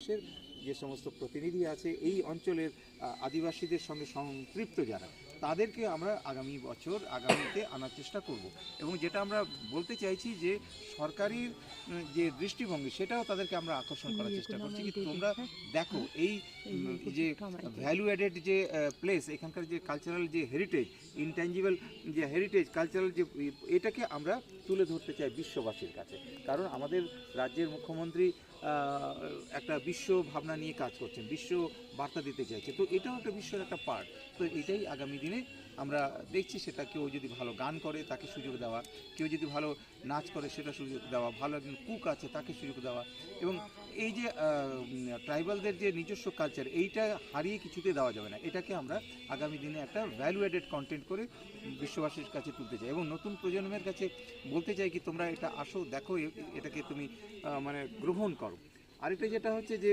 বাংলাদেশের যে সমস্ত প্রতিনিধি আছে এই অঞ্চলের আদিবাসীদের সঙ্গে সম্পৃক্ত যারা, তাদেরকে আমরা আগামীতে আনার চেষ্টা করব। এবং যেটা আমরা বলতে চাইছি যে সরকারি যে দৃষ্টিভঙ্গি, সেটাও তাদেরকে আমরা আকর্ষণ করার চেষ্টা করছি কি তোমরা দেখো এই যে ভ্যালু অ্যাডেড যে প্লেস, এখানকার যে কালচারাল যে হেরিটেজ, ইনট্যাঞ্জিবল যে হেরিটেজ কালচারাল যে এটাকে আমরা তুলে ধরতে চাই বিশ্ববাসীর কাছে। কারণ আমাদের রাজ্যের মুখ্যমন্ত্রী একটা বিশ্ব ভাবনা নিয়ে কাজ করছেন, বিশ্ব বার্তা দিতে চাইছে, তো এটাও একটা বিশ্বের একটা পার্ট। তো এটাই আগামী দিনে আমরা দেখছি, সেটা কেউ যদি ভালো গান করে তাকে সুযোগ দেওয়া, কেউ যদি ভালো নাচ করে সেটা সুযোগ দেওয়া, ভালো একজন কুক আছে তাকে সুযোগ দেওয়া, এবং এই যে ট্রাইবালদের যে নিজস্ব কালচার, এইটা হারিয়ে কিছুতে দেওয়া যাবে না। এটাকে আমরা আগামী দিনে একটা ভ্যালু অ্যাডেড কন্টেন্ট করে বিশ্ববাসীর কাছে তুলতে চাই এবং নতুন প্রজন্মের কাছে বলতে চাই কি তোমরা এটা আসো, দেখো, এটাকে তুমি মানে গ্রহণ করো। আর এটা যেটা হচ্ছে যে